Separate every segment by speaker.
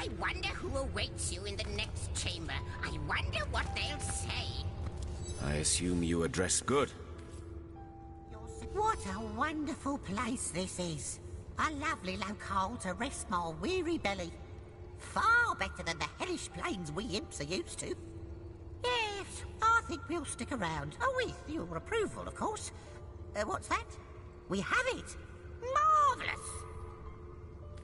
Speaker 1: I wonder who awaits you in the next chamber. I wonder what they'll say.
Speaker 2: I assume you are dressed good.
Speaker 3: What a wonderful place this is. A lovely locale to rest my weary belly. Far better than the hellish plains we imps are used to. Yes, I think we'll stick around. Oh, with your approval, of course. What's that? We have it. Marvellous.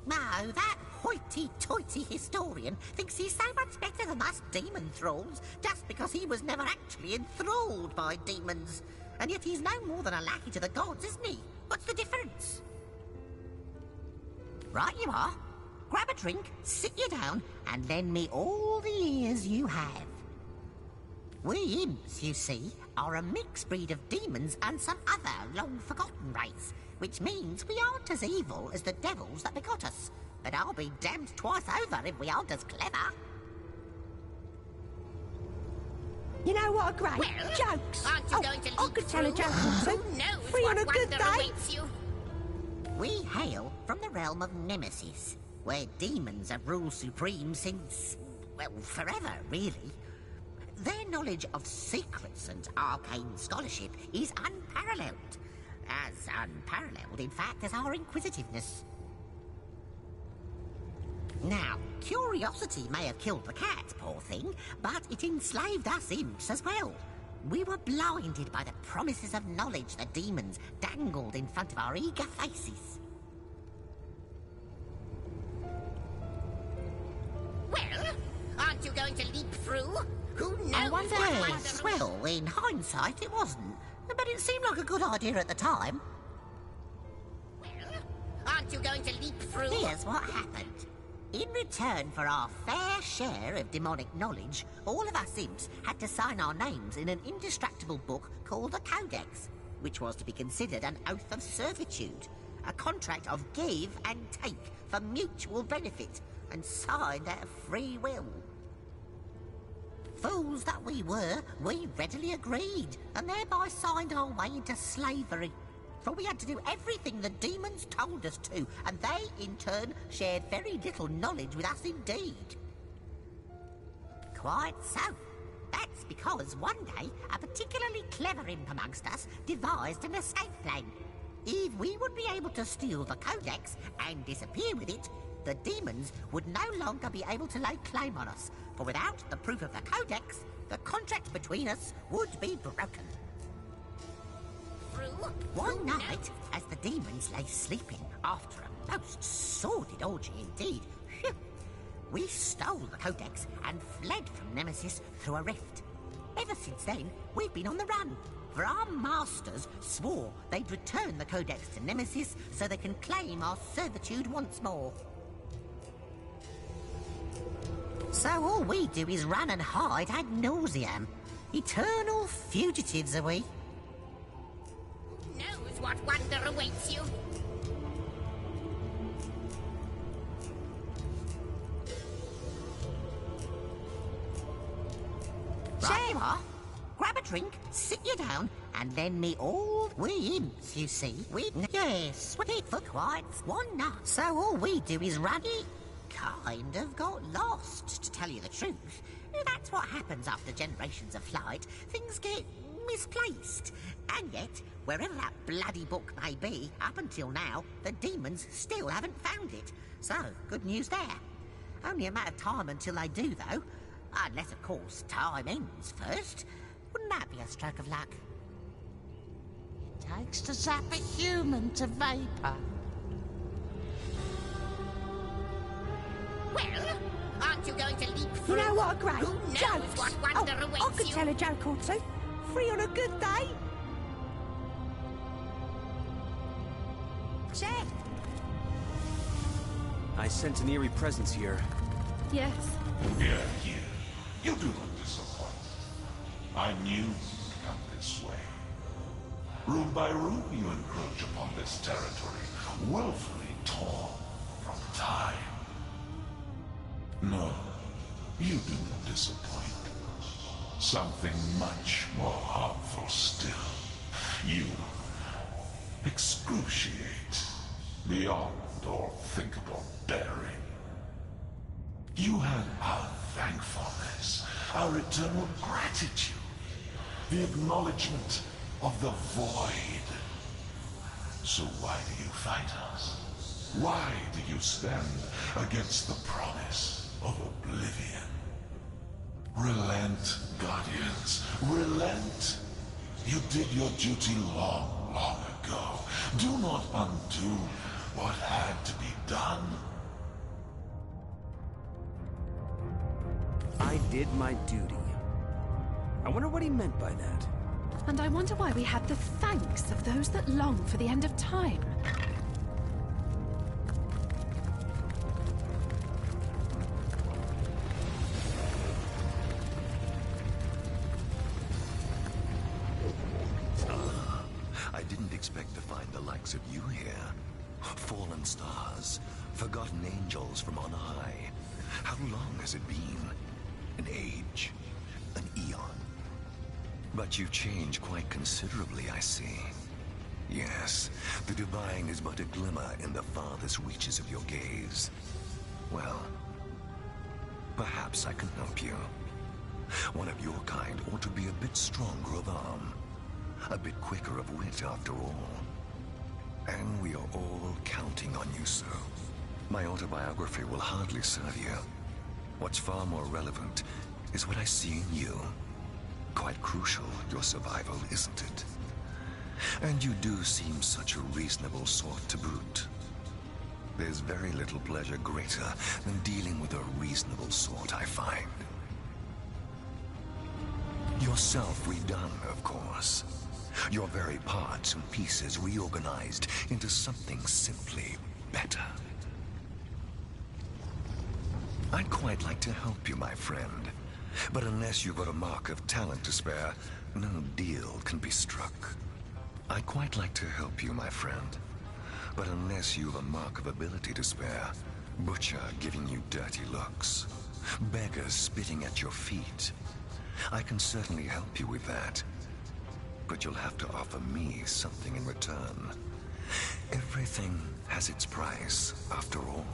Speaker 3: No, that hoity-toity historian thinks he's so much better than us demon thralls just because he was never actually enthralled by demons. And yet he's no more than a lackey to the gods, isn't he? What's the difference? Right you are. Grab a drink, sit you down, and lend me all the ears you have. We imps, you see, are a mixed breed of demons and some other long-forgotten race, which means we aren't as evil as the devils that begot us. But I'll be damned twice over if we aren't as clever.
Speaker 4: You know what a great jokes.
Speaker 1: Aren't you going to leap
Speaker 4: I could tell a joke or two.
Speaker 1: Who knows
Speaker 4: Free
Speaker 1: what
Speaker 4: on a good
Speaker 1: wonder
Speaker 4: day.
Speaker 1: awaits you?
Speaker 3: We hail from the realm of Nemesis, where demons have ruled supreme since, well, forever, really. Their knowledge of secrets and arcane scholarship is unparalleled. As unparalleled, in fact, as our inquisitiveness. Now, curiosity may have killed the cat, poor thing, but it enslaved us imps as well. We were blinded by the promises of knowledge the demons dangled in front of our eager faces.
Speaker 1: Well, aren't you going to leap through? Who knows
Speaker 3: I wonder.
Speaker 1: what
Speaker 3: Yes,
Speaker 1: wonder...
Speaker 3: well, in hindsight, it wasn't. But it seemed like a good idea at the time.
Speaker 1: Well, aren't you going to leap through?
Speaker 3: Here's what happened. In return for our fair share of demonic knowledge, all of us imps had to sign our names in an indestructible book called the Codex, which was to be considered an oath of servitude, a contract of give and take for mutual benefit, and signed out of free will. Fools that we were, we readily agreed, and thereby signed our way into slavery. For we had to do everything the demons told us to, and they, in turn, shared very little knowledge with us indeed. Quite so. That's because one day, a particularly clever imp amongst us devised an escape plan. If we would be able to steal the Codex and disappear with it, the demons would no longer be able to lay claim on us, for without the proof of the Codex, the contract between us would be broken. One night, as the demons lay sleeping after a most sordid orgy indeed, we stole the Codex and fled from Nemesis through a rift. Ever since then, we've been on the run, for our masters swore they'd return the Codex to Nemesis so they can claim our servitude once more. So all we do is run and hide ad nauseam. Eternal fugitives are we.
Speaker 1: Knows what wonder awaits you?
Speaker 3: Right you are. Grab a drink, sit you down, and lend me all we imps, you see. Yes, we for quite one night. So all we do is run it. Kind of got lost, to tell you the truth. That's what happens after generations of flight. Things get misplaced. And yet, wherever that bloody book may be, up until now, the demons still haven't found it. So, good news there. Only a matter of time until they do, though. Unless, of course, time ends first. Wouldn't that be a stroke of luck?
Speaker 5: Takes to zap a human to vapor.
Speaker 1: Well, aren't you going to leap through?
Speaker 4: You know what a great
Speaker 1: Who knows
Speaker 4: jokes.
Speaker 1: what wonder awaits
Speaker 4: I could
Speaker 1: you?
Speaker 4: tell a joke or two. Free on a good day.
Speaker 3: Check.
Speaker 2: I sent an eerie presence here.
Speaker 4: Yes.
Speaker 6: Here, here. You do not disappoint. I knew you would come this way. Room by room you encroach upon this territory, willfully torn from time. No, you do not disappoint. Something much more harmful still. You excruciate beyond all thinkable daring. You had our thankfulness, our eternal gratitude, the acknowledgement of the void. So why do you fight us? Why do you stand against the promise of oblivion? Relent, Guardians, relent. You did your duty long, long ago. Do not undo what had to be done.
Speaker 2: I did my duty. I wonder what he meant by that.
Speaker 7: And I wonder why we have the thanks of those that long for the end of time.
Speaker 8: I didn't expect to find the likes of you here. Fallen stars, forgotten angels from on high. How long has it been? An age, an eon. But you've changed quite considerably, I see. Yes, the divine is but a glimmer in the farthest reaches of your gaze. Well, perhaps I can help you. One of your kind ought to be a bit stronger of arm, a bit quicker of wit after all. And we are all counting on you, sir. My autobiography will hardly serve you. What's far more relevant is what I see in you. Quite crucial, your survival, isn't it? And you do seem such a reasonable sort to boot. There's very little pleasure greater than dealing with a reasonable sort, I find. Yourself redone, of course. Your very parts and pieces reorganized into something simply better. I'd quite like to help you, my friend. But unless you've got a mark of talent to spare, no deal can be struck. I'd quite like to help you, my friend. But unless you've a mark of ability to spare, butcher giving you dirty looks, beggars spitting at your feet, I can certainly help you with that. But you'll have to offer me something in return. Everything has its price, after all.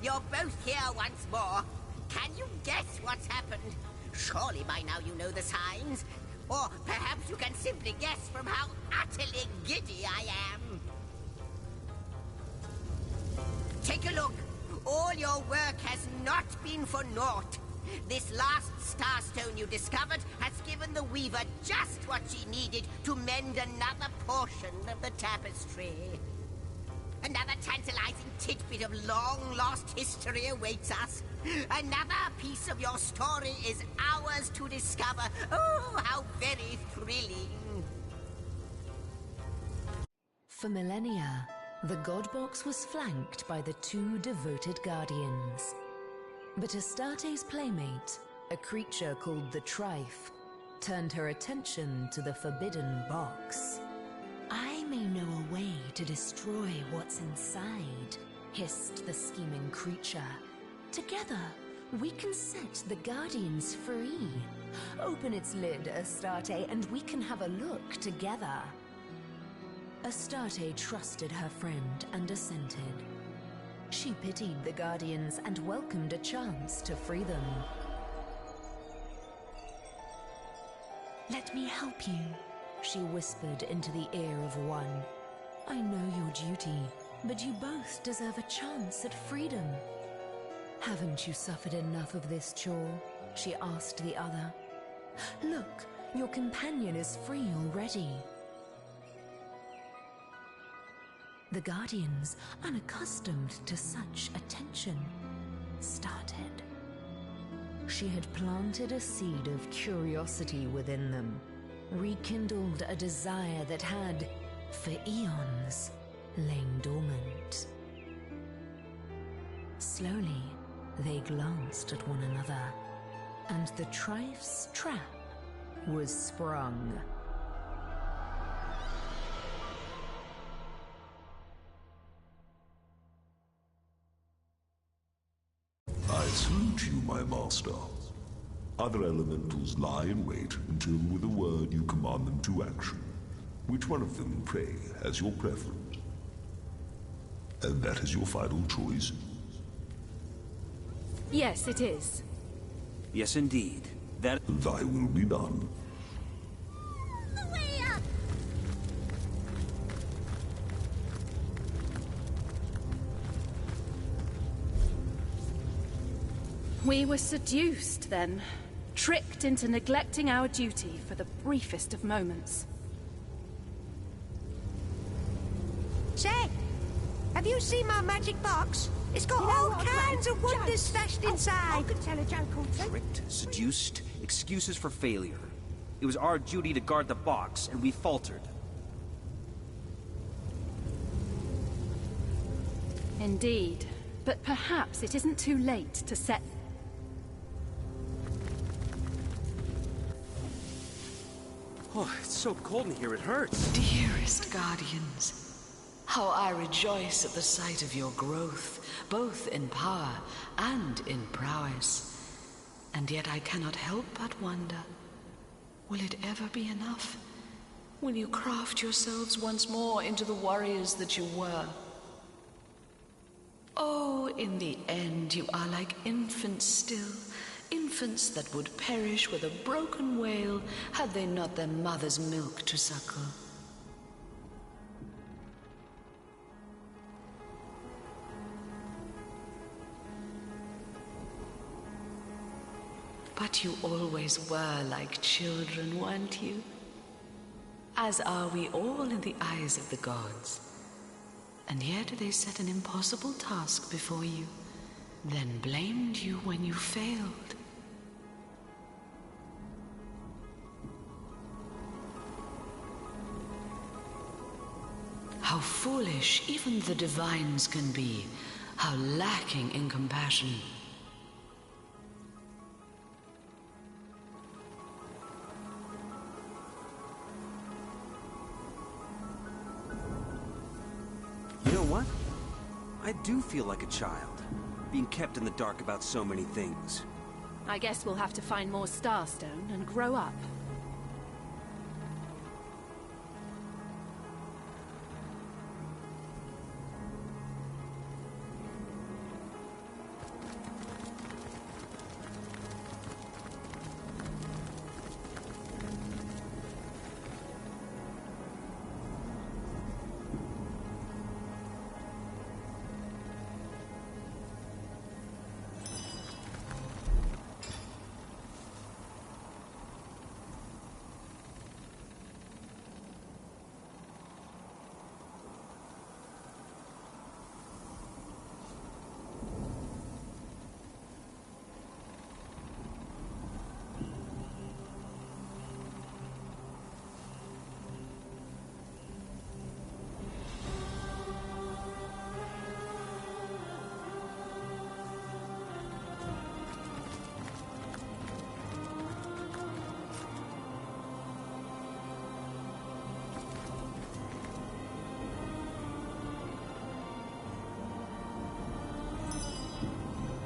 Speaker 1: You're both here once more. Can you guess what's happened? Surely by now you know the signs. Or perhaps you can simply guess from how utterly giddy I am. Take a look. All your work has not been for naught. This last starstone you discovered has given the weaver just what she needed to mend another portion of the tapestry. Another tantalizing tidbit of long-lost history awaits us. Another piece of your story is ours to discover. Oh, how very thrilling.
Speaker 9: For millennia, the God Box was flanked by the two devoted guardians. But Astarte's playmate, a creature called the Trife, turned her attention to the forbidden box. I may know a way to destroy what's inside, hissed the scheming creature. Together, we can set the Guardians free. Open its lid, Astarte, and we can have a look together. Astarte trusted her friend and assented. She pitied the Guardians and welcomed a chance to free them. Let me help you, she whispered into the ear of one. I know your duty, but you both deserve a chance at freedom. Haven't you suffered enough of this chore? She asked the other. Look, your companion is free already. The Guardians, unaccustomed to such attention, started. She had planted a seed of curiosity within them, rekindled a desire that had, for eons, lain dormant. Slowly, they glanced at one another, and the Trife's trap was sprung.
Speaker 6: I salute you, my master. Other elementals lie in wait until with a word you command them to action. Which one of them, pray, has your preference? And that is your final choice?
Speaker 7: Yes, it is.
Speaker 2: Yes, indeed. That...
Speaker 6: Thy will be done.
Speaker 7: We were seduced, then. Tricked into neglecting our duty for the briefest of moments.
Speaker 4: Say, have you seen my magic box? It's got all kinds of wonders stashed inside. I could tell a joke or two.
Speaker 2: Tricked, seduced, excuses for failure. It was our duty to guard the box, and we faltered.
Speaker 7: Indeed. But perhaps it isn't too late to set...
Speaker 2: Oh, it's so cold in here, it hurts.
Speaker 9: Dearest guardians, how I rejoice at the sight of your growth, both in power and in prowess. And yet I cannot help but wonder, will it ever be enough? Will you craft yourselves once more into the warriors that you were? Oh, in the end you are like infants still. Infants that would perish with a broken wail had they not their mother's milk to suckle. But you always were like children, weren't you? As are we all in the eyes of the gods. And yet they set an impossible task before you, then blamed you when you failed. How foolish even the divines can be, how lacking in compassion.
Speaker 2: You know what? I do feel like a child, being kept in the dark about so many things.
Speaker 7: I guess we'll have to find more Starstone and grow up.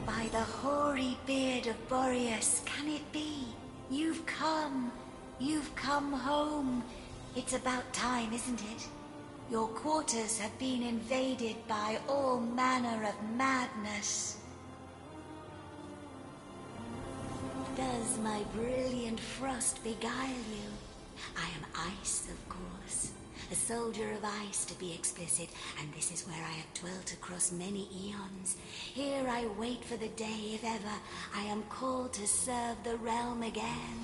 Speaker 10: By the hoary beard of Boreas, can it be? You've come home. It's about time, isn't it? Your quarters have been invaded by all manner of madness. Does my brilliant frost beguile you? I am ice, of course. A soldier of ice, to be explicit, and this is where I have dwelt across many eons. Here I wait for the day, if ever, I am called to serve the realm again.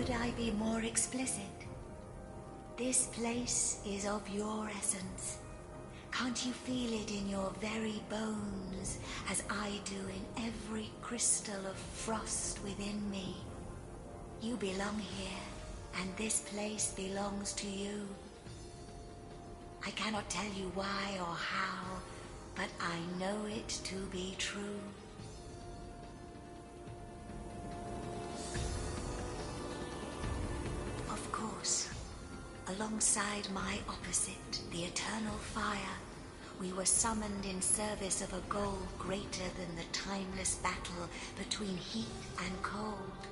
Speaker 10: could I be more explicit? This place is of your essence. Can't you feel it in your very bones, as I do in every crystal of frost within me? You belong here, and this place belongs to you. I cannot tell you why or how, but I know it to be true. Of course, alongside my opposite, the eternal fire, we were summoned in service of a goal greater than the timeless battle between heat and cold.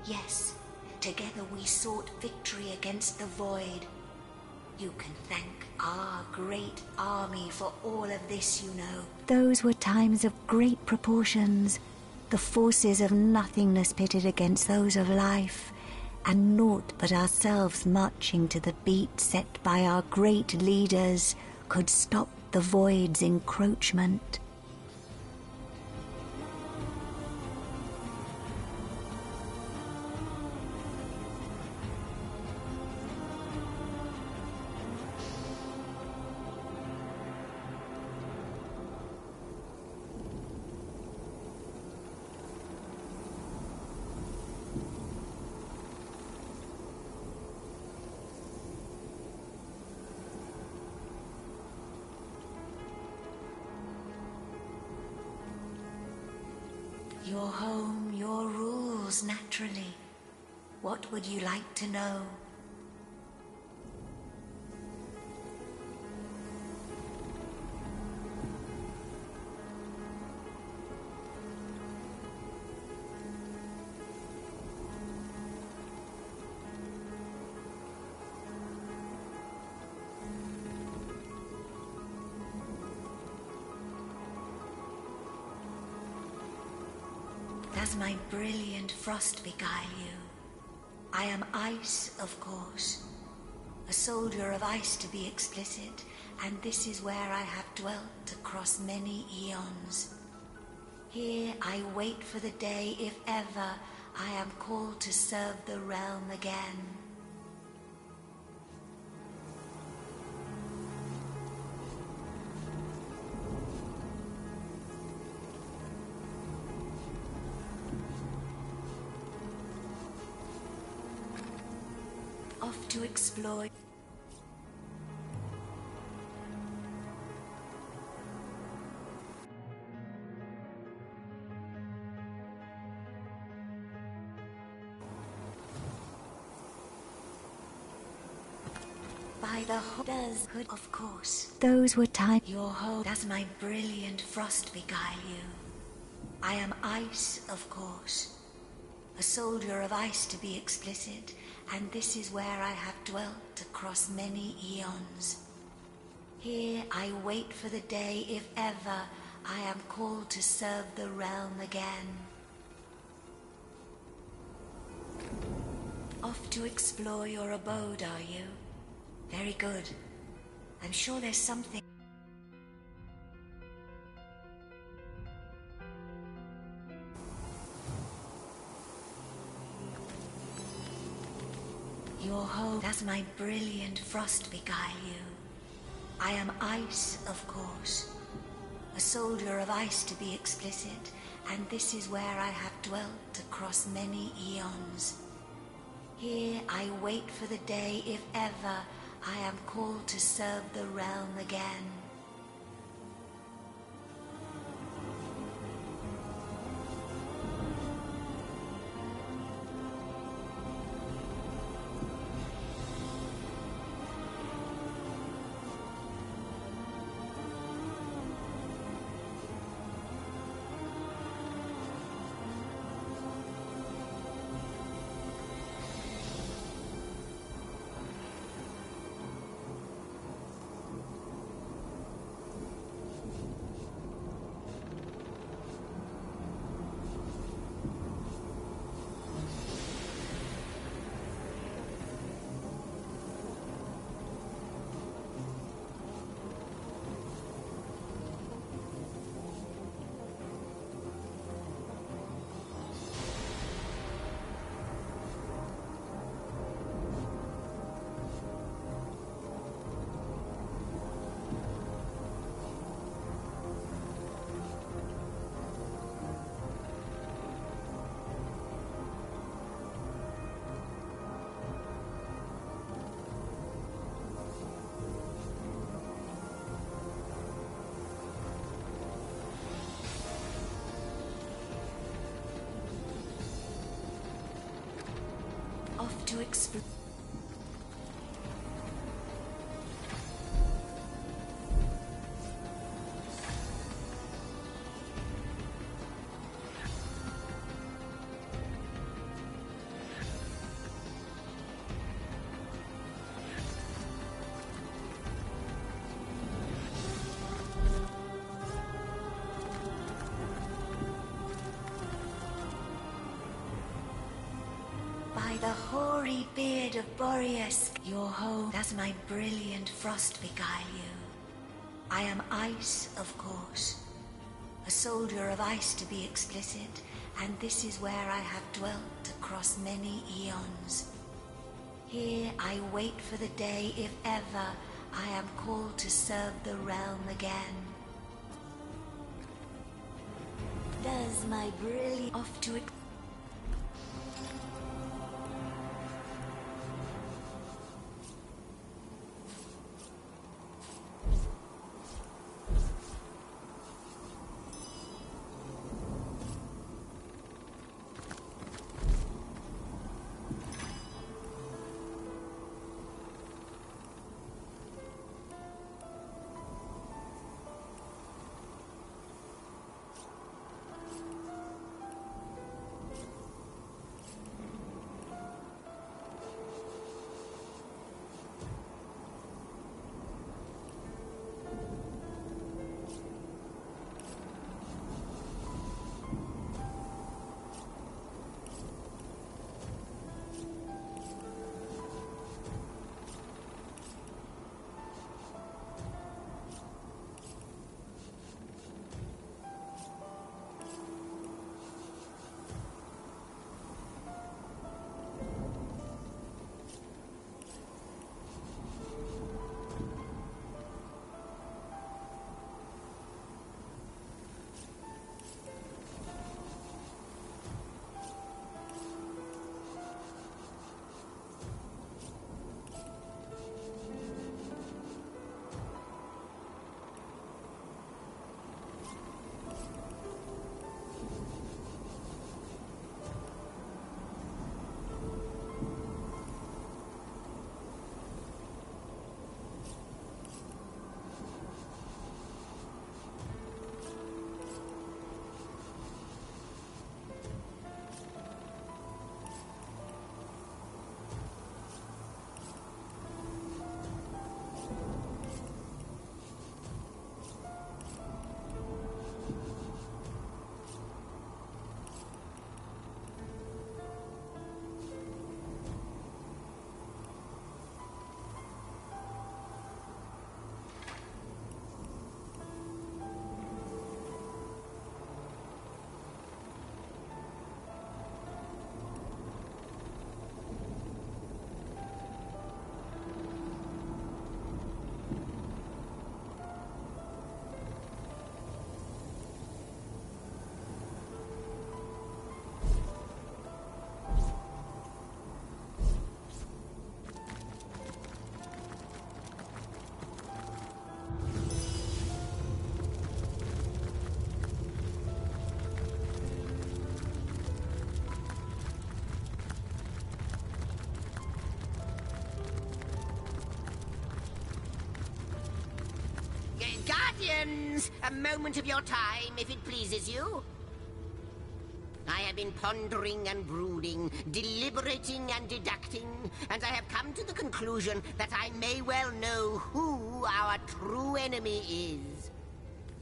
Speaker 10: Yes, together we sought victory against the void. You can thank our great army for all of this, you know. Those were times of great proportions, the forces of nothingness pitted against those of life, and naught but ourselves marching to the beat set by our great leaders could stop the void's encroachment. Your home, your rules, naturally. What would you like to know? Does my brilliant frost beguile you? I am ice, of course. A soldier of ice, to be explicit, and this is where I have dwelt across many eons. Here I wait for the day, if ever I am called to serve the realm again. Off to explore. By the does good, of course. Those were times. Your whole does my brilliant frost beguile you? I am ice, of course. A soldier of ice, to be explicit, and this is where I have dwelt across many eons. Here I wait for the day, if ever I am called to serve the realm again. Off to explore your abode, are you? Very good. I'm sure there's something. Your home does my brilliant frost beguile you? I am ice, of course. A soldier of ice, to be explicit, and this is where I have dwelt across many eons. Here I wait for the day, if ever I am called to serve the realm again. to explain. By the hoary beard of Boreas, your home does my brilliant frost beguile you. I am ice, of course. A soldier of ice, to be explicit, and this is where I have dwelt across many eons. Here I wait for the day, if ever, I am called to serve the realm again. Does my brilliant off to
Speaker 1: Guardians, a moment of your time, if it pleases you. I have been pondering and brooding, deliberating and deducting, and I have come to the conclusion that I may well know who our true enemy is.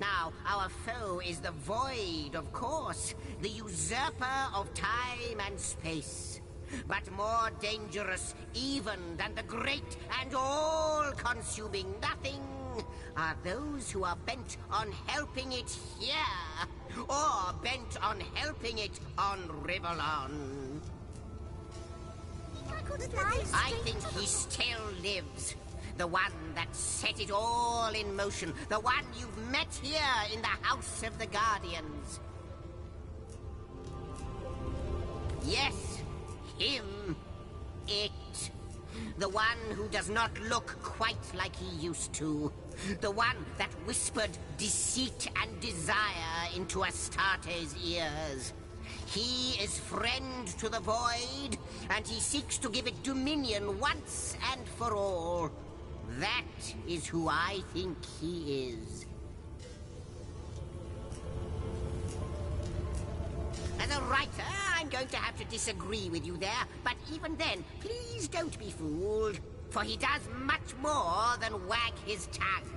Speaker 1: Now, our foe is the Void, of course, the usurper of time and space. But more dangerous even than the great and all-consuming nothing are those who are bent on helping it here, or bent on helping it on Rivalon. I think he still lives. The one that set it all in motion. The one you've met here in the House of the Guardians. Yes, him. It. The one who does not look quite like he used to. The one that whispered deceit and desire into Astarte's ears. He is friend to the void, and he seeks to give it dominion once and for all. That is who I think he is. As a writer, I'm going to have to disagree with you there, but even then, please don't be fooled, for he does much more than wag his tongue.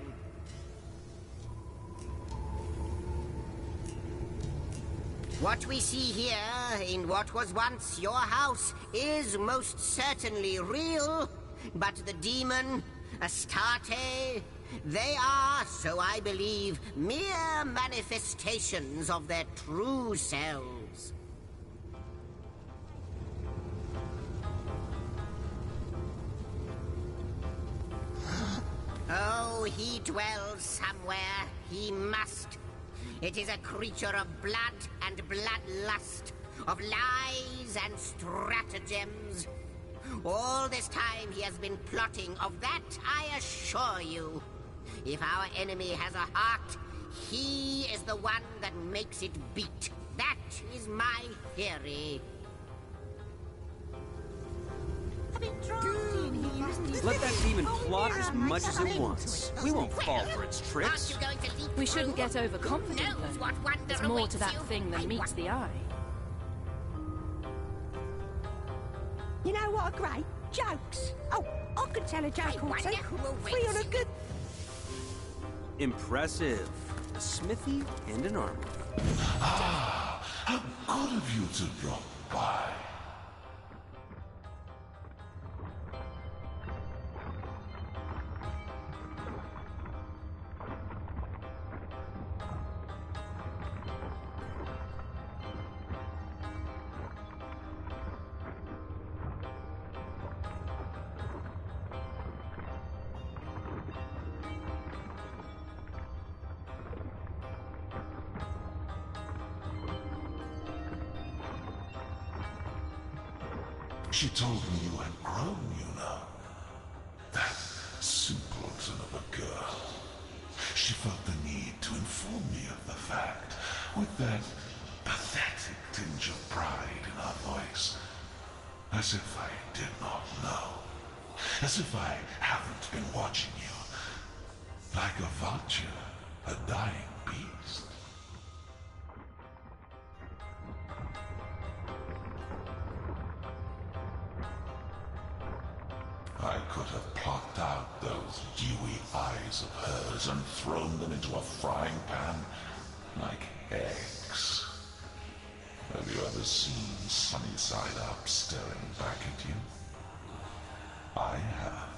Speaker 1: What we see here, in what was once your house, is most certainly real, but the demon, Astarte, they are, so I believe, mere manifestations of their true selves. Oh, he dwells somewhere. He must. It is a creature of blood and bloodlust, of lies and stratagems. All this time he has been plotting, of that I assure you. If our enemy has a heart, he is the one that makes it beat. That is my theory.
Speaker 2: Let that demon plot as much as it wants. We won't fall for its tricks.
Speaker 7: We shouldn't get overconfident, though. There's more to that thing than meets the eye.
Speaker 4: You know what are great? Jokes. Oh, I could tell a joke or two. Free on a good...
Speaker 2: Impressive. A smithy and an armor.
Speaker 6: Ah, how good of you to drop by. She told me you had grown, you know. That simpleton of a girl. She felt the need to inform me of the fact, with that pathetic tinge of pride in her voice. As if I did not know. As if I haven't been watching you. Like a vulture, a dying beast. I could have plucked out those dewy eyes of hers and thrown them into a frying pan like eggs. Have you ever seen Sunny Side Up staring back at you? I have.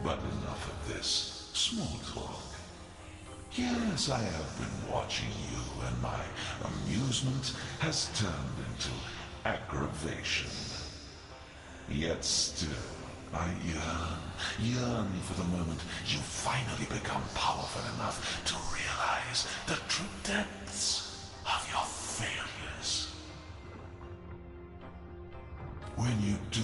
Speaker 6: But enough of this small talk. Yes, I have been watching you, and my amusement has turned into aggravation. Yet still, I yearn for the moment you finally become powerful enough to realize the true depths of your failures. When you do,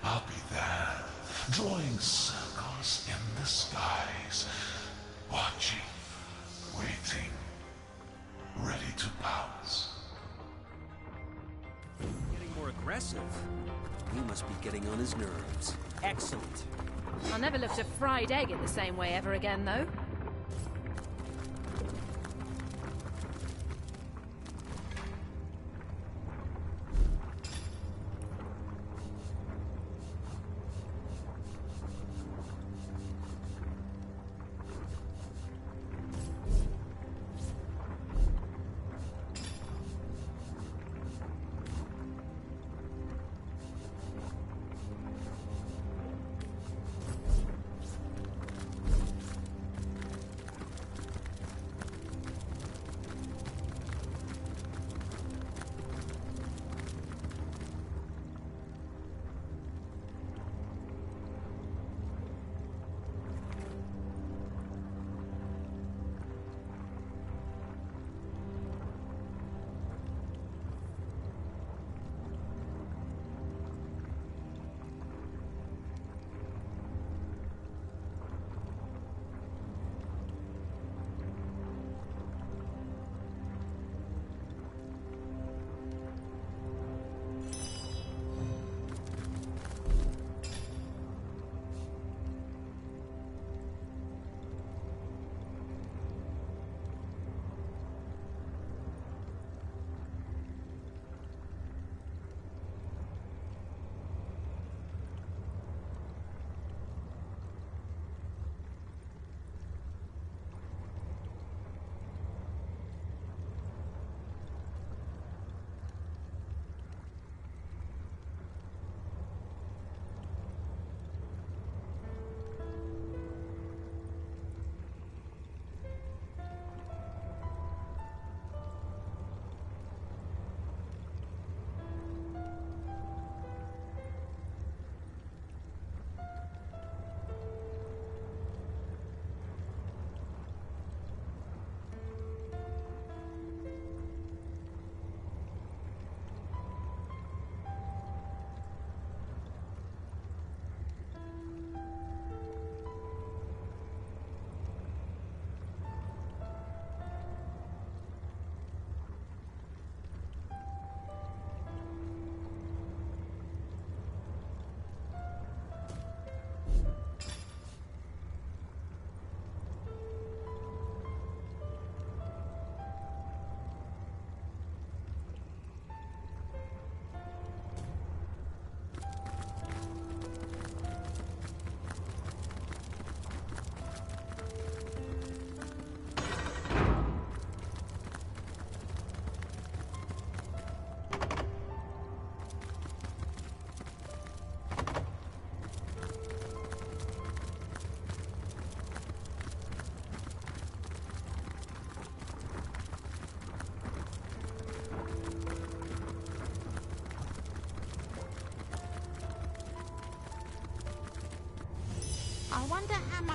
Speaker 6: I'll be there, drawing circles in the skies, watching, waiting, ready to pounce.
Speaker 2: Getting more aggressive. He must be getting on his nerves. Excellent.
Speaker 7: I'll never lift a fried egg in the same way ever again, though.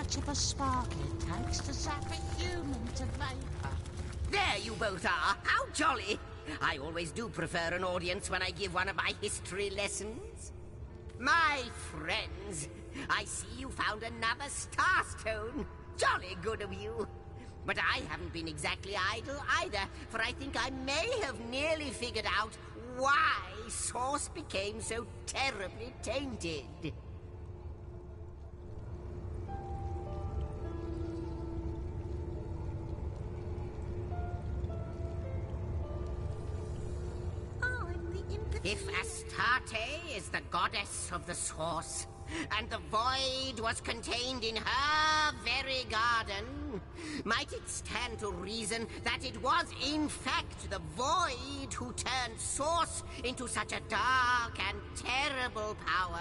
Speaker 5: much of a spark it takes to zap a human to vapor.
Speaker 1: There you both are. How jolly. I always do prefer an audience when I give one of my history lessons. My friends, I see you found another starstone. Jolly good of you. But I haven't been exactly idle either, for I think I may have nearly figured out why Source became so terribly tainted. If Astarte is the goddess of the Source, and the void was contained in her very garden, might it stand to reason that it was in fact the void who turned Source into such a dark and terrible power?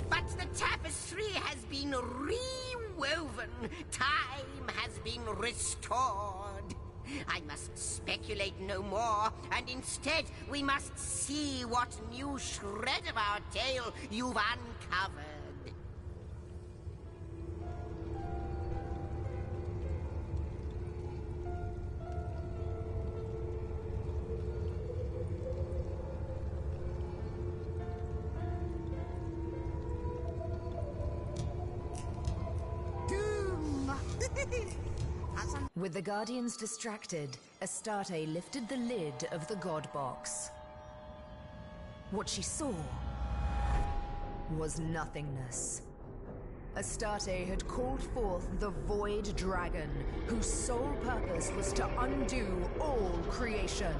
Speaker 1: But the tapestry has been rewoven. Time has been restored. I must speculate no more, and instead we must see what new shred of our tale you've uncovered.
Speaker 9: With the Guardians distracted, Astarte lifted the lid of the God Box. What she saw was nothingness. Astarte had called forth the Void Dragon, whose sole purpose was to undo all creation.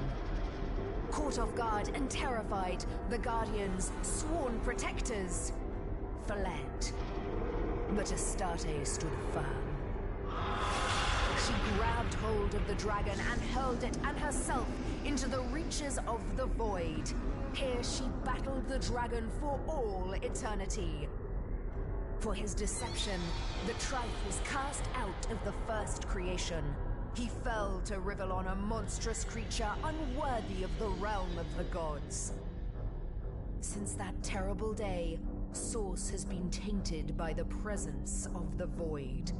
Speaker 9: Caught off guard and terrified, the Guardians, sworn protectors, fled. But Astarte stood firm. She grabbed hold of the dragon and hurled it and herself into the reaches of the void. Here she battled the dragon for all eternity. For his deception, the Trife was cast out of the first creation. He fell to rivel on a monstrous creature unworthy of the realm of the gods. Since that terrible day, Source has been tainted by the presence of the void.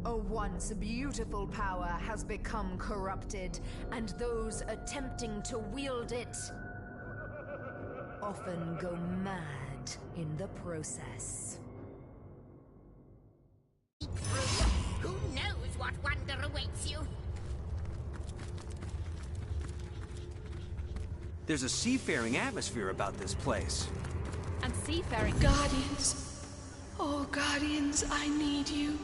Speaker 9: A once beautiful power has become corrupted, and those attempting to wield it often go mad in the process.
Speaker 1: Who knows what wonder awaits you?
Speaker 2: There's a seafaring atmosphere about this place.
Speaker 7: And seafaring...
Speaker 11: Guardians. Oh, Guardians, I need you.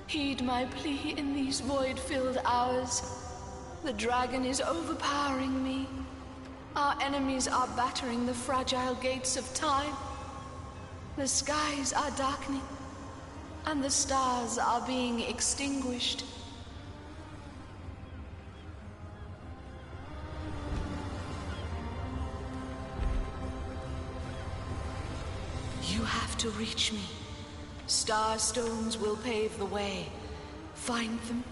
Speaker 11: Heed my plea in these void-filled hours. The dragon is overpowering me. Our enemies are battering the fragile gates of time. The skies are darkening, and the stars are being extinguished. You have to reach me. Star stones will pave the way. Find them,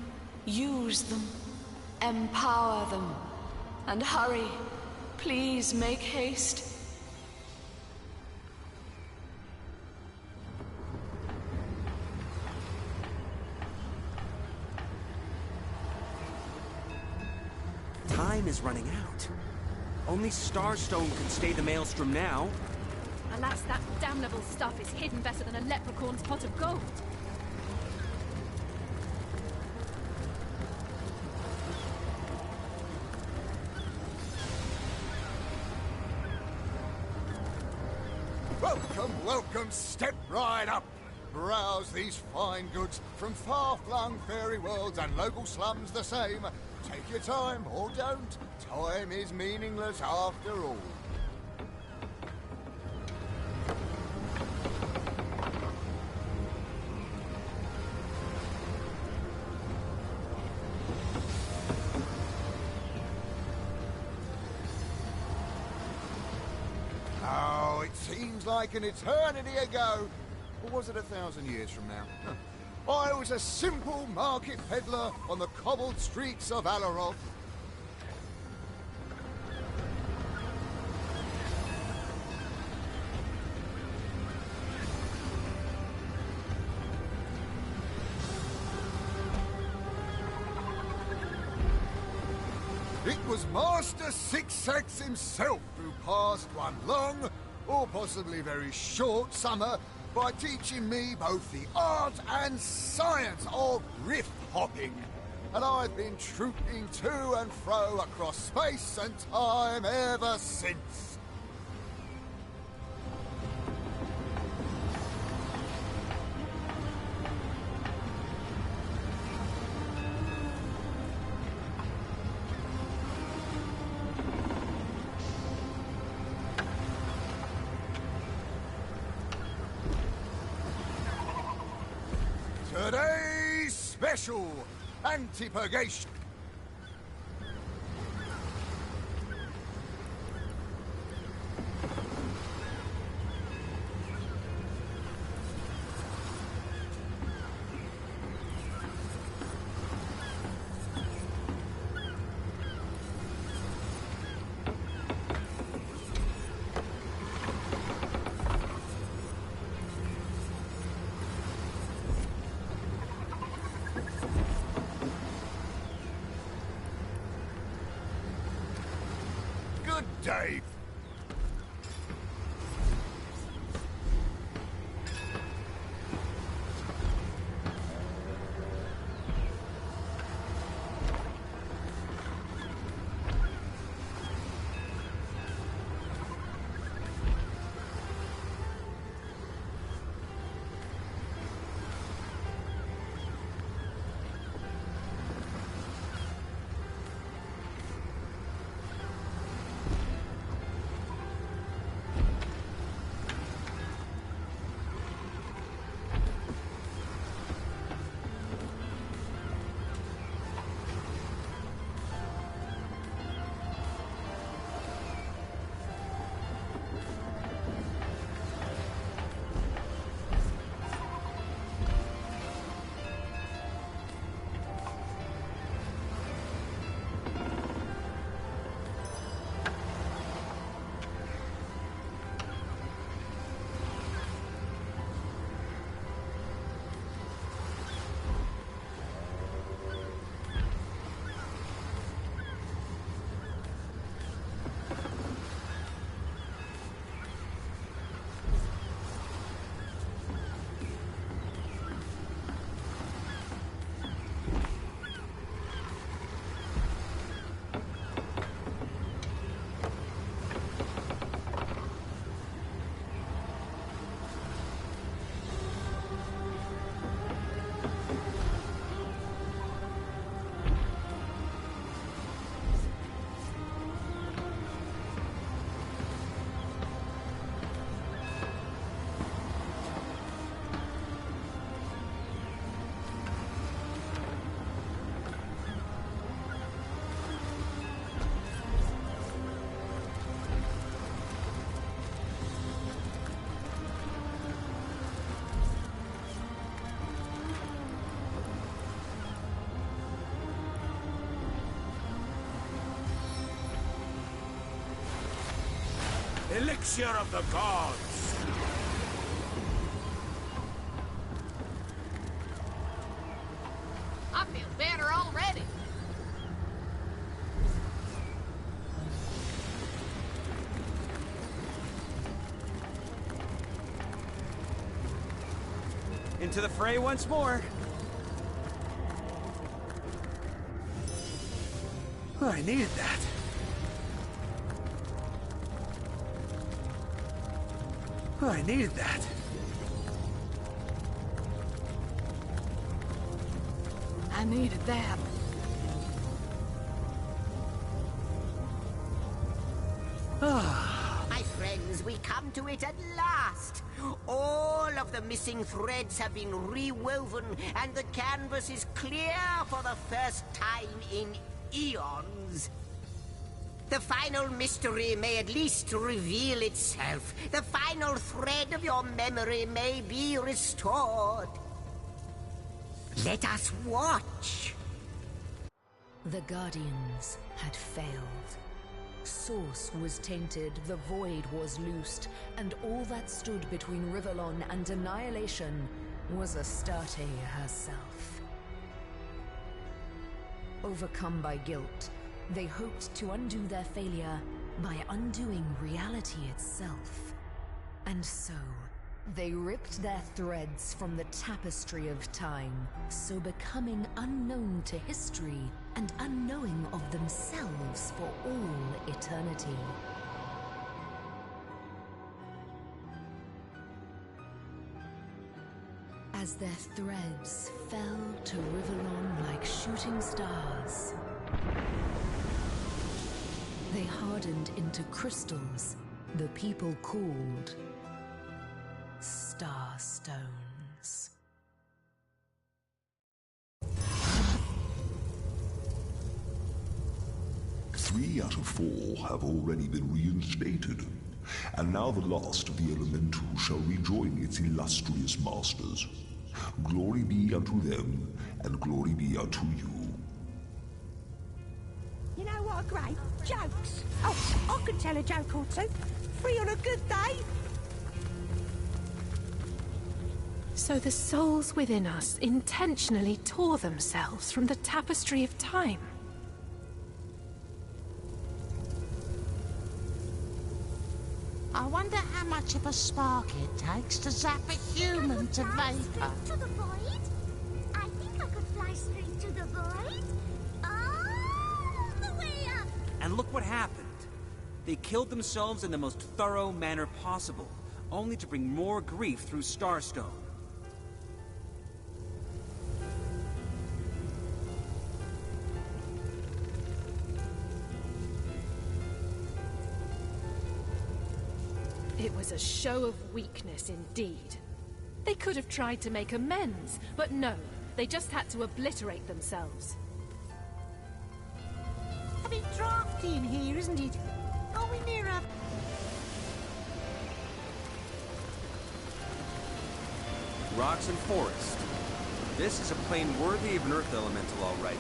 Speaker 11: use them, empower them, and hurry. Please make haste.
Speaker 2: Time is running out. Only Starstone can stay the Maelstrom now.
Speaker 7: Alas, that damnable stuff is hidden better than a leprechaun's pot of gold.
Speaker 12: Welcome, welcome, step right up. Browse these fine goods from far-flung fairy worlds and local slums the same. Take your time, or don't. Time is meaningless after all. Oh, it seems like an eternity ago. Or was it 1,000 years from now? I was a simple market peddler on the cobbled streets of Alaroth. It was Master Six-Six himself who passed one long, or possibly very short summer by teaching me both the art and science of riff hopping. And I've been trooping to and fro across space and time ever since. Today's special anti-purgation. Dave.
Speaker 13: Elixir of the gods!
Speaker 5: I feel better already.
Speaker 2: Into the fray once more. I needed that. I needed that.
Speaker 11: I needed that.
Speaker 1: My friends, we come to it at last. All of the missing threads have been rewoven, and the canvas is clear for the first time in eons. The final mystery may at least reveal itself. The final thread of your memory may be restored. Let us watch.
Speaker 9: The Guardians had failed. Source was tainted, the void was loosed, and all that stood between Rivellon and annihilation was Astarte herself. Overcome by guilt, They hoped to undo their failure by undoing reality itself. And so, they ripped their threads from the tapestry of time, so becoming unknown to history and unknowing of themselves for all eternity. As their threads fell to Riverlon like shooting stars, they hardened into crystals the people called Starstones.
Speaker 14: 3 out of 4 have already been reinstated, and now the last of the elemental shall rejoin its illustrious masters. Glory be unto them, and glory be unto you.
Speaker 4: You know what are great? Jokes. Oh, I can tell a joke or two. Free on a good day.
Speaker 7: So the souls within us intentionally tore themselves from the tapestry of time.
Speaker 5: I wonder how much of a spark it takes to zap a human to vapor.
Speaker 15: To the void? I think I could fly straight to the void. All the way up.
Speaker 2: And look what happened. They killed themselves in the most thorough manner possible, only to bring more grief through Starstone.
Speaker 7: It was a show of weakness indeed. They could have tried to make amends, but no, they just had to obliterate themselves.
Speaker 5: A bit drafty in here, isn't it? Are we near a...
Speaker 2: Rocks and forest. This is a plane worthy of an Earth Elemental, all right.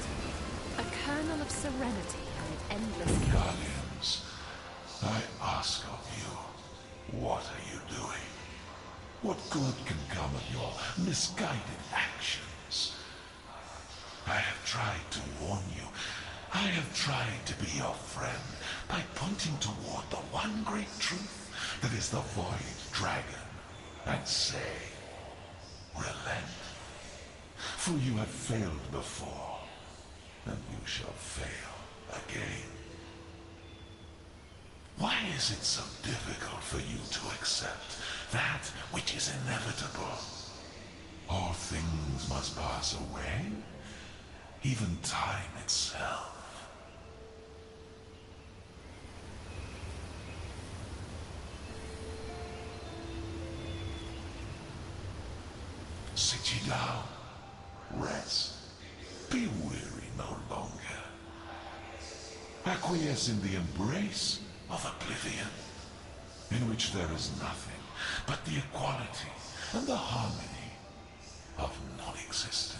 Speaker 7: A kernel of serenity and endless
Speaker 6: Guardians, I ask of you, what are you doing? What good can come of your misguided actions? I have tried to warn you. I have tried to be your friend by pointing toward the one great truth that is the Void Dragon, and say, relent. For you have failed before, and you shall fail again. Why is it so difficult for you to accept that which is inevitable? All things must pass away, even time itself. Sit ye down, rest, be weary no longer. Acquiesce in the embrace of oblivion, in which there is nothing but the equality and the harmony of non-existence.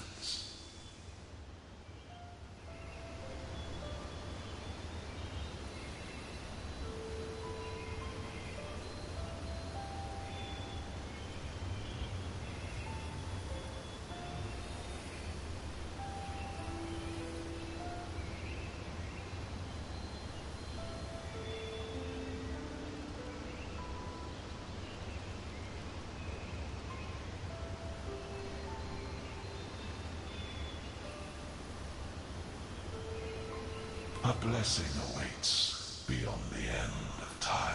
Speaker 6: A blessing awaits beyond the end of time.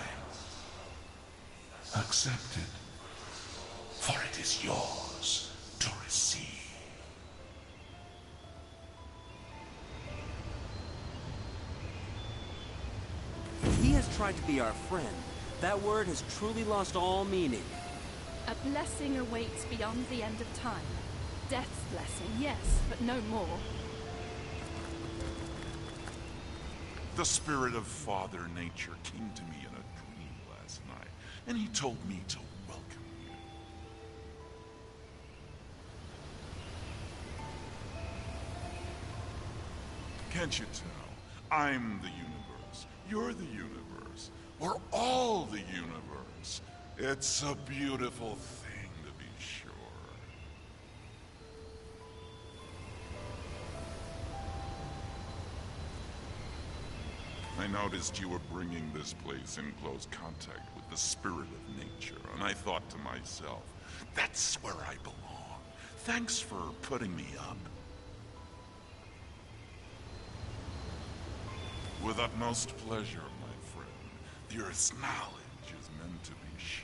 Speaker 6: Accept it, for it is yours to receive.
Speaker 2: He has tried to be our friend. That word has truly lost all meaning.
Speaker 7: A blessing awaits beyond the end of time. Death's blessing, yes, but no more.
Speaker 6: The spirit of Father Nature came to me in a dream last night, and he told me to welcome you. Can't you tell? I'm the universe. You're the universe. We're all the universe. It's a beautiful thing, to be sure. I noticed you were bringing this place in close contact with the spirit of nature, and I thought to myself, that's where I belong. Thanks for putting me up. With utmost pleasure, my friend. The Earth's knowledge is meant to be shared.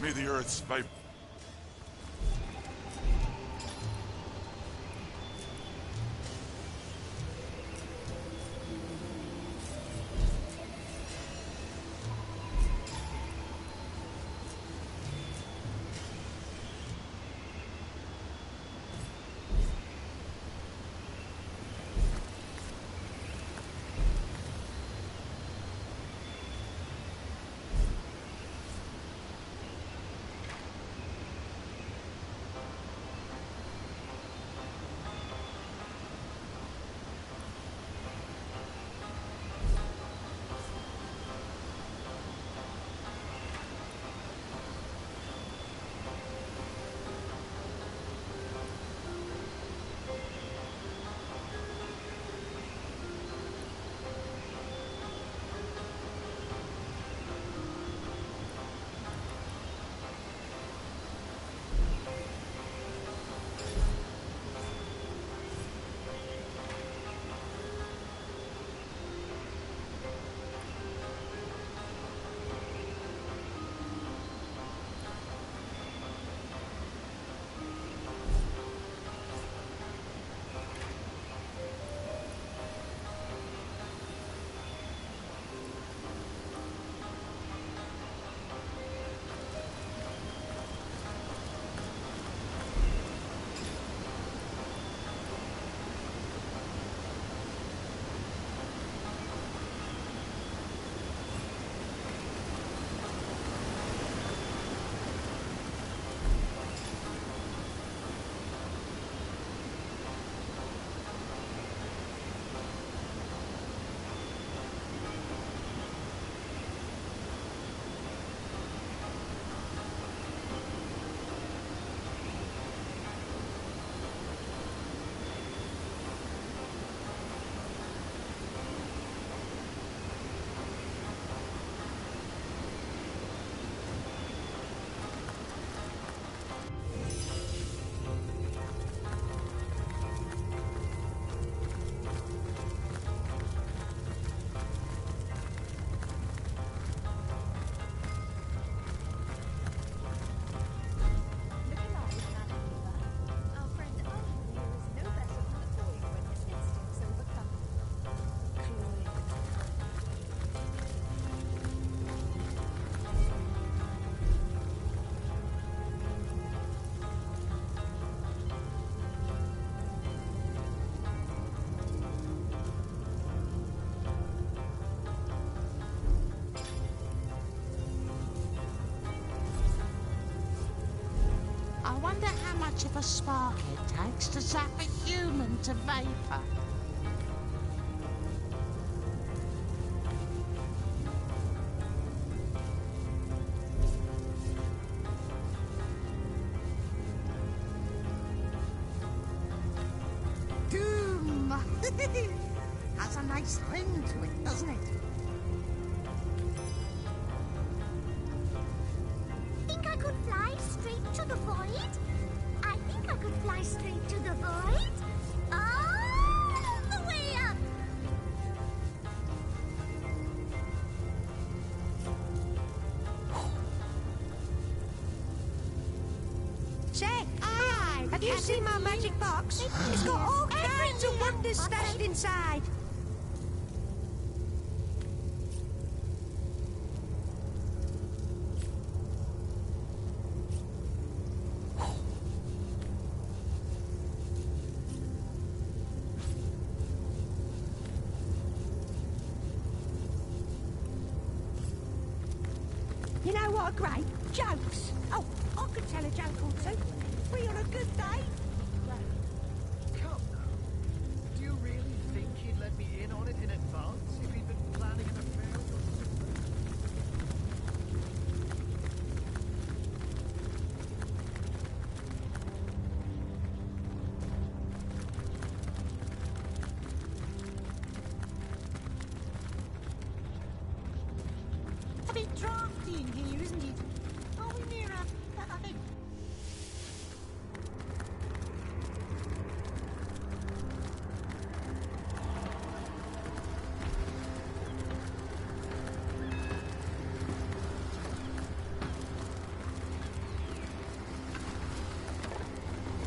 Speaker 6: May the Earth's vibe.
Speaker 5: I wonder how much of a spark it takes to zap a human to vapor.
Speaker 3: Doom! Has a nice ring to it, doesn't it?
Speaker 15: Think I could fly straight to the void? I think I could fly straight to the void. All the way up!
Speaker 4: Say, aye, have you seen my magic box? It's got all kinds of wonders stashed inside. You know what are great? Jokes. Oh, I could tell a joke or two. Free on a good day.
Speaker 16: Come now. Do you really think he'd let me in on it in advance if he'd been planning an affair with your
Speaker 3: A bit drafty in here, isn't it? Are we near a thing?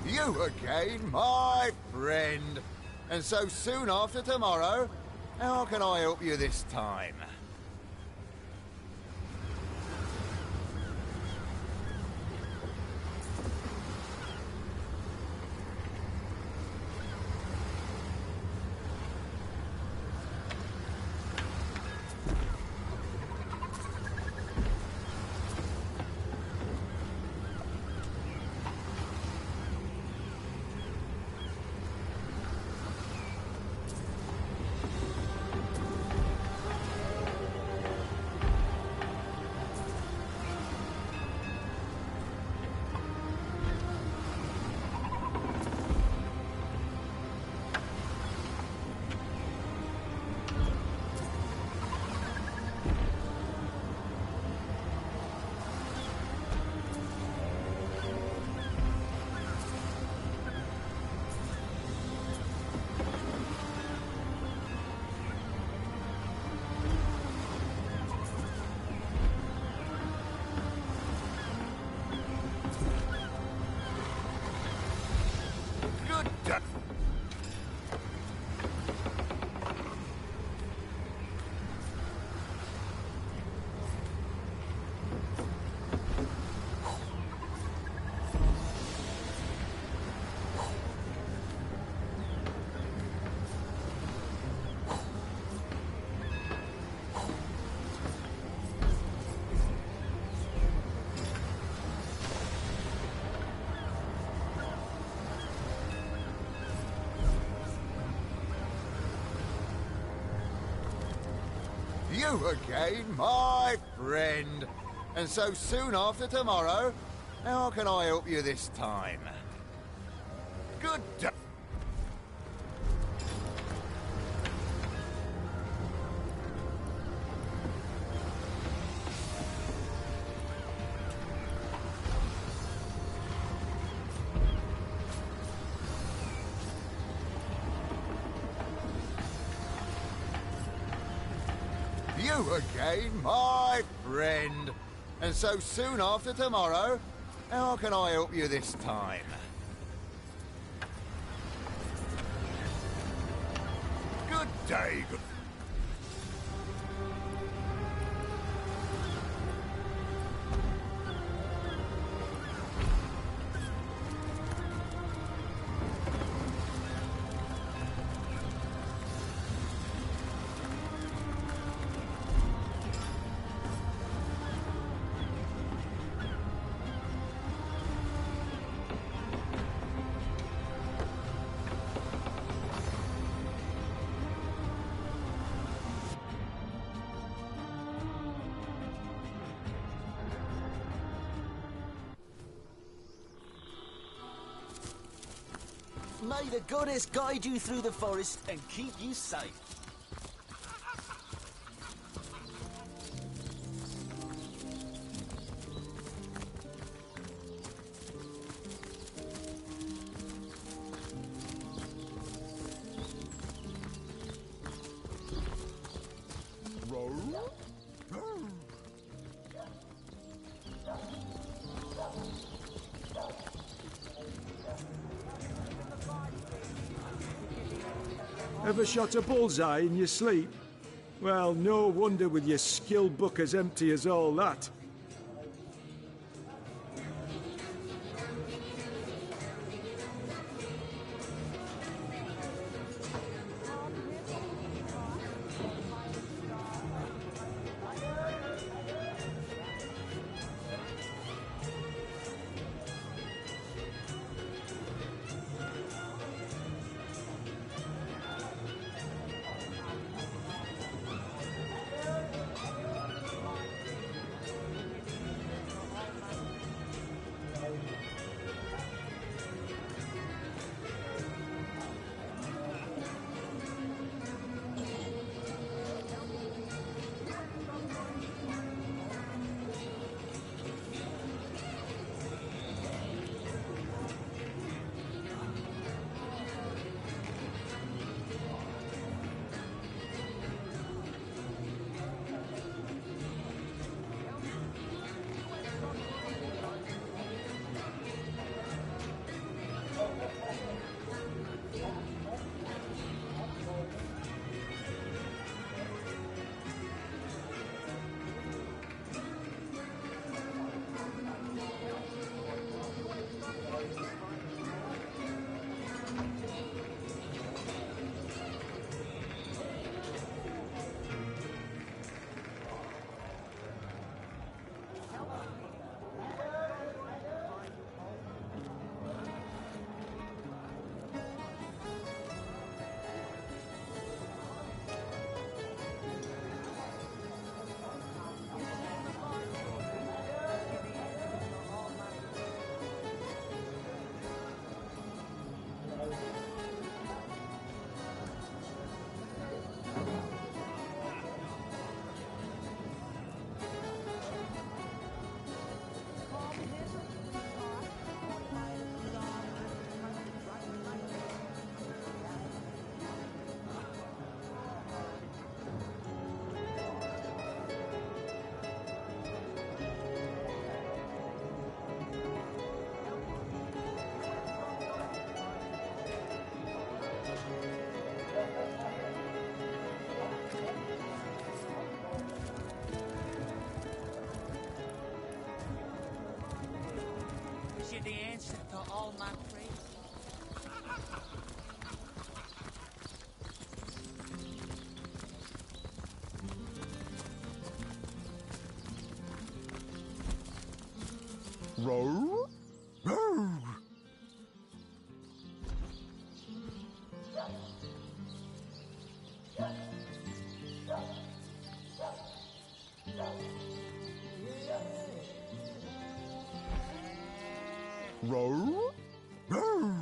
Speaker 12: You again, my friend. And so soon after tomorrow, how can I help you this time? You again, my friend. And so soon after tomorrow, how can I help you this time? Good day. You again, my friend. And so soon after tomorrow, how can I help you this time? Good day.
Speaker 17: May the goddess guide you through the forest and keep you safe.
Speaker 18: Ever shot a bullseye in your sleep? Well, no wonder with your skill book as empty as all that.
Speaker 2: The answer to all my prayers.
Speaker 12: Row? Row! Row? Row!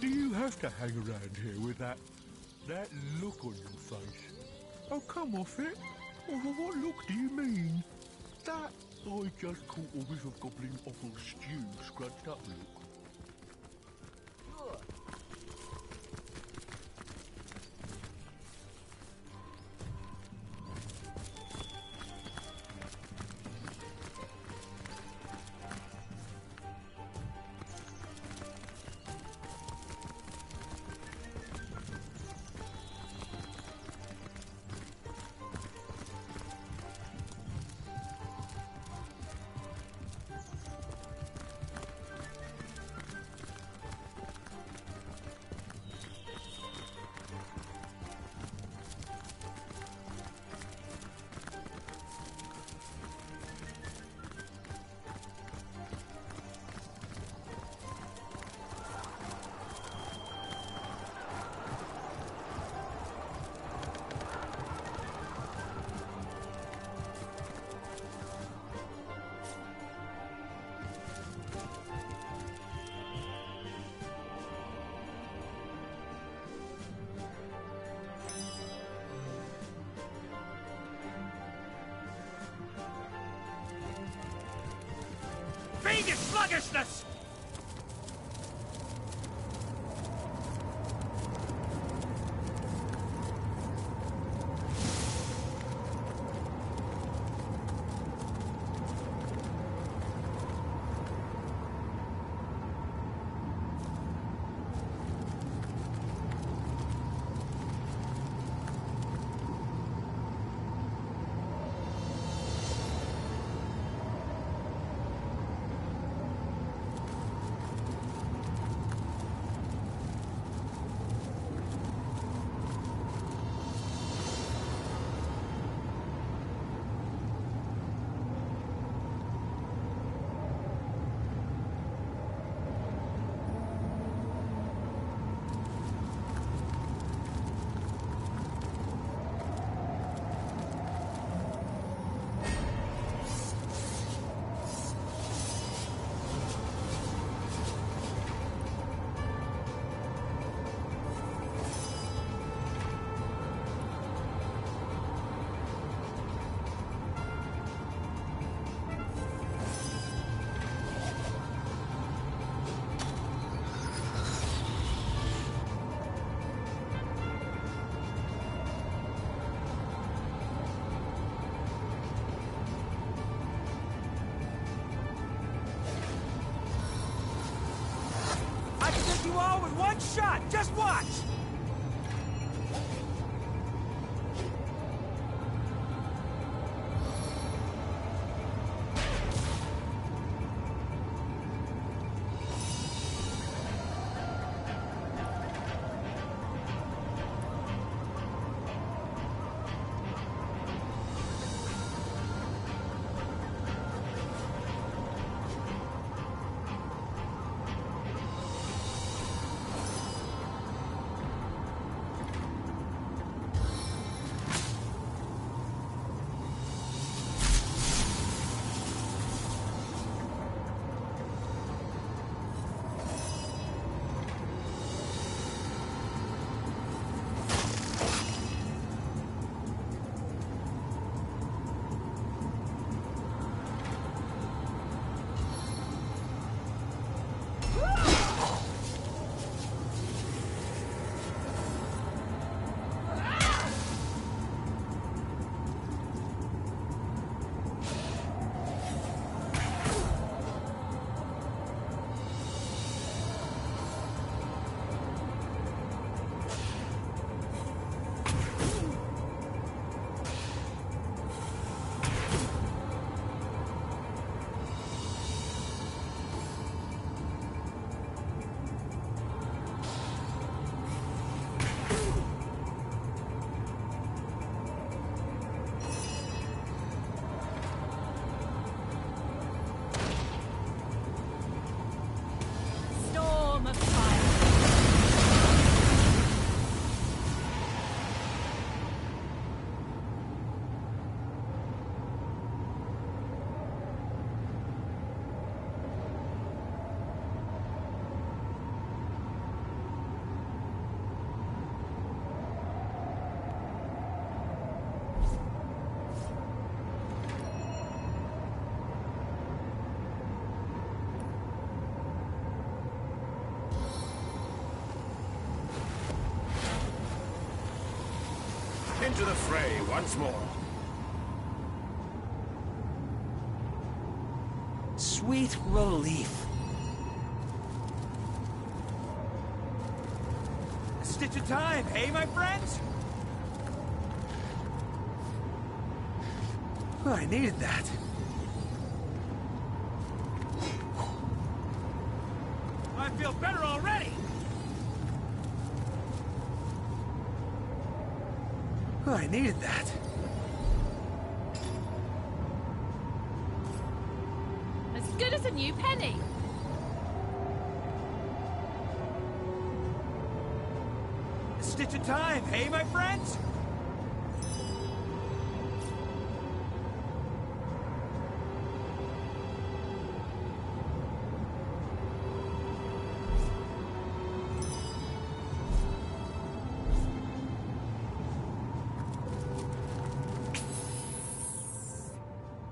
Speaker 12: Do you have to hang around here with that look on your face? Oh, come off it. Oh, what look do you mean? That I just caught a whiff of goblin offal stew scrunched up look.
Speaker 13: mind your sluggishness!
Speaker 2: You all with one shot! Just watch!
Speaker 13: Into the fray once more.
Speaker 2: Sweet relief. A stitch of time, hey, my friends? Well, I needed that. I feel better already! Well, I needed that.
Speaker 7: As good as a new penny.
Speaker 2: A stitch of time, hey, my friends?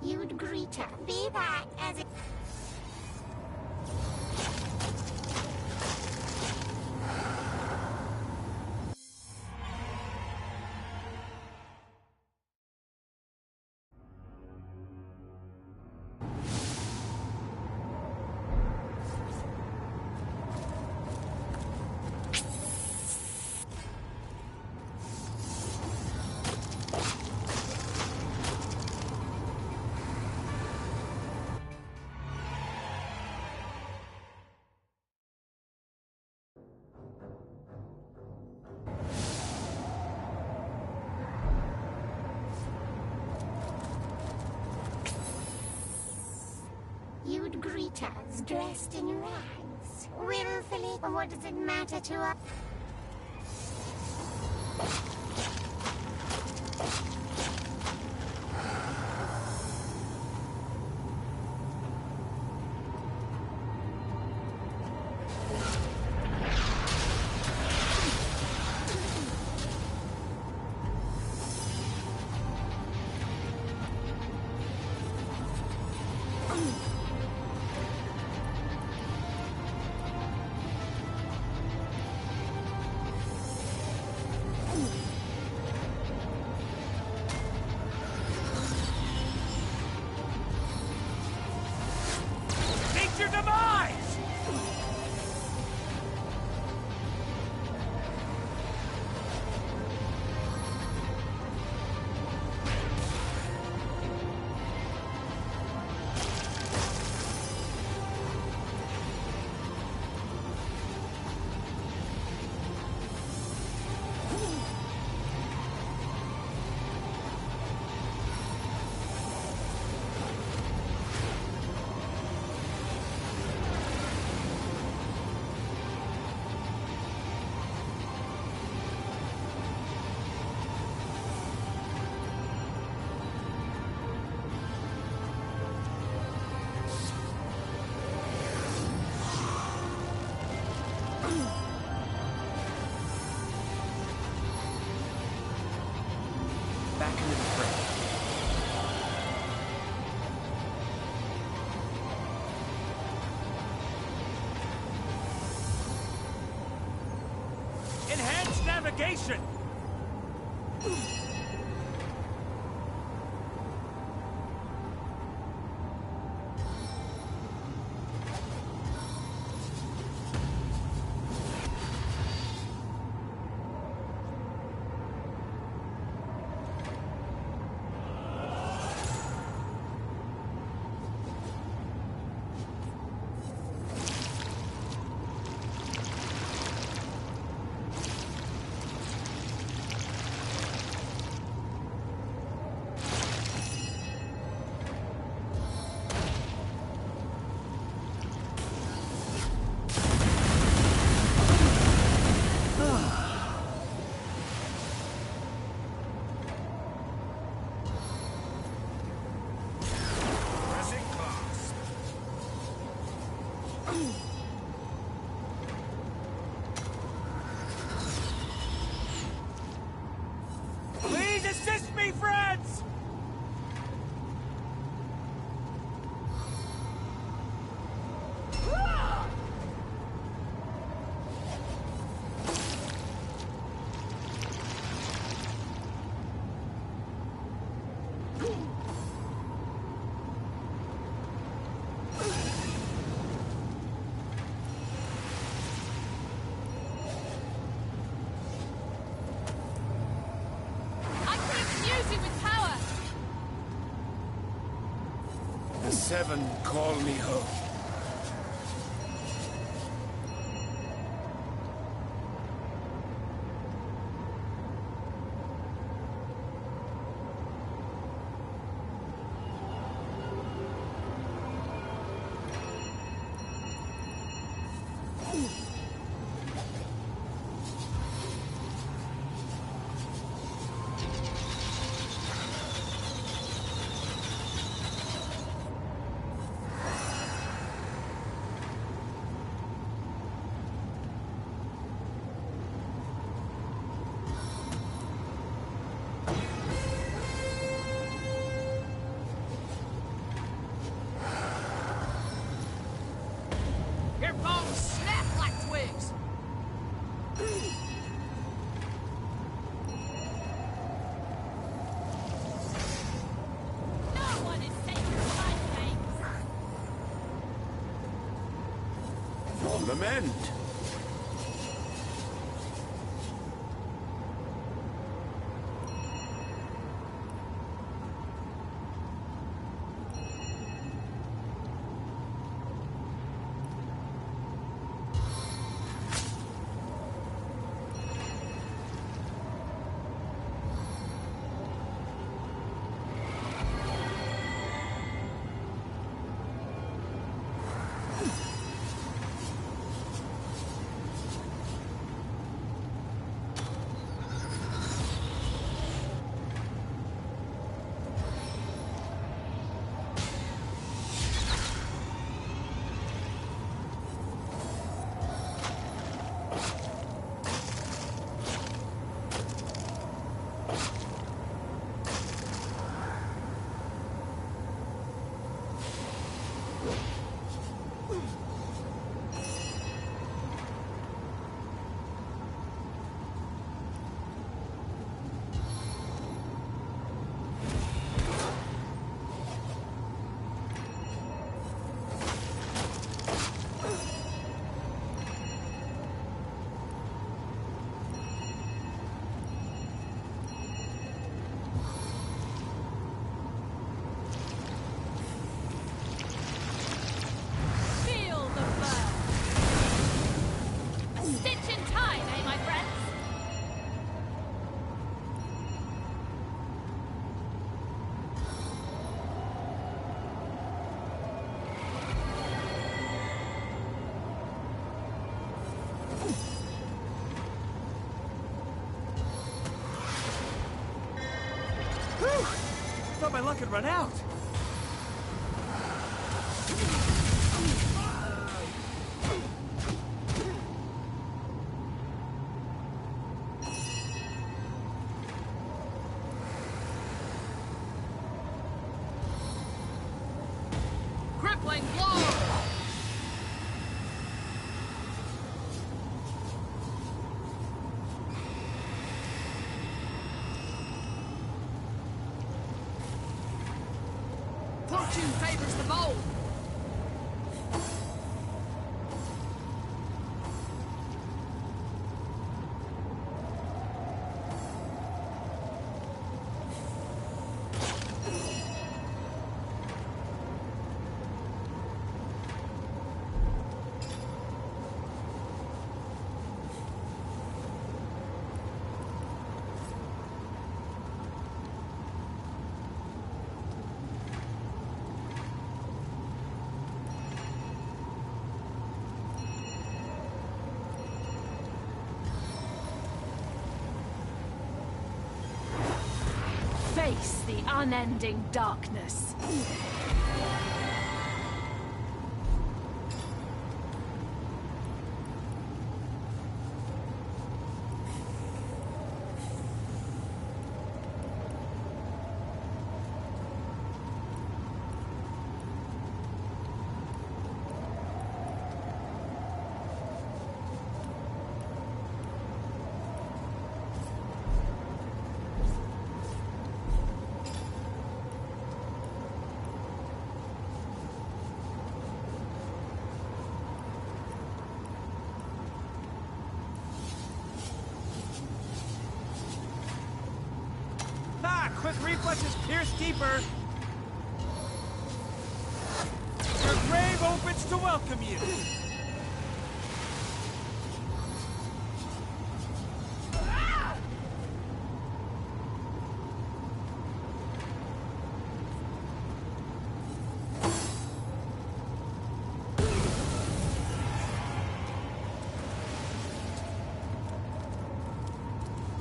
Speaker 15: You'd greet her. Be back as it... traitors dressed in rags. Willfully, what does it matter to us?
Speaker 2: Back into the fray.
Speaker 13: Enhanced navigation! Assist me, friends!
Speaker 19: Seven call me home.
Speaker 13: Your bones snap like twigs!
Speaker 15: No one is safe from my flames.
Speaker 19: On the mend.
Speaker 13: thought my luck had run out. Crippling blow! Fortune favors the bold.
Speaker 7: Face the unending darkness.
Speaker 13: Quick reflexes pierce deeper. Your grave opens to welcome you.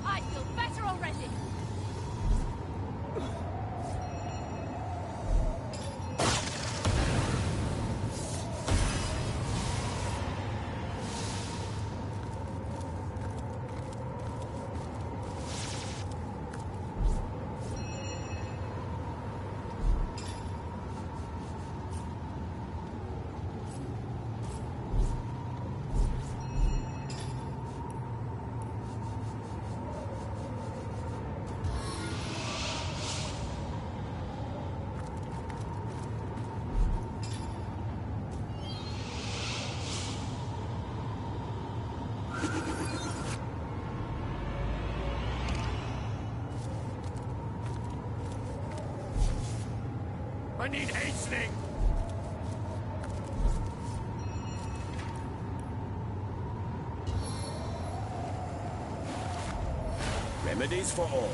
Speaker 7: I feel better already.
Speaker 19: I need hastening! Remedies for all.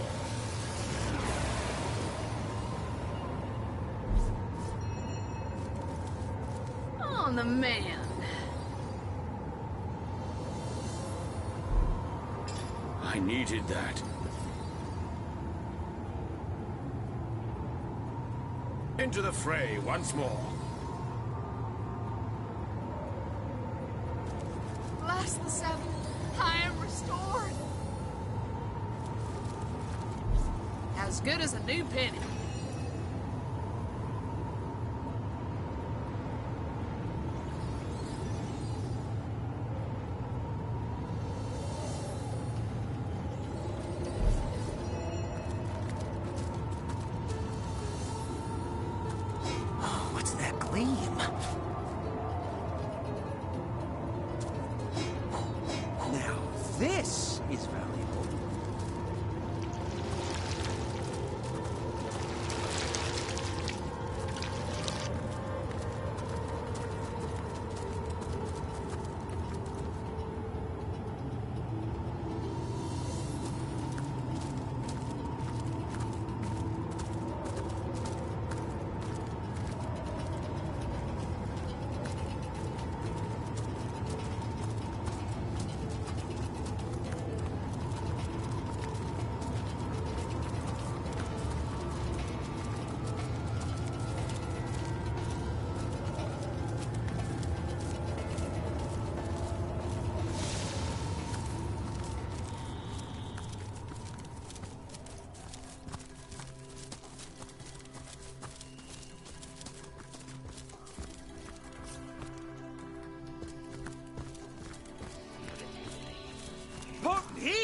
Speaker 7: On the man.
Speaker 19: I needed that. Into the fray once more.
Speaker 11: Bless the seven. I am restored.
Speaker 7: As good as a new penny.
Speaker 3: What's that gleam?
Speaker 2: Now, this is valuable.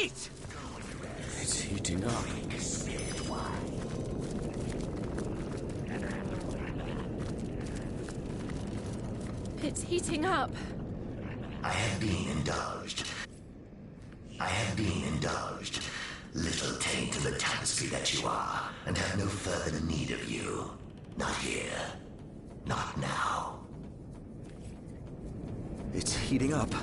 Speaker 2: heat!
Speaker 19: It's heating up.
Speaker 7: It's heating up.
Speaker 20: I have been indulged. Little taint of the tapestry that you are, and have no further need of you. Not here. Not now.
Speaker 2: It's heating up.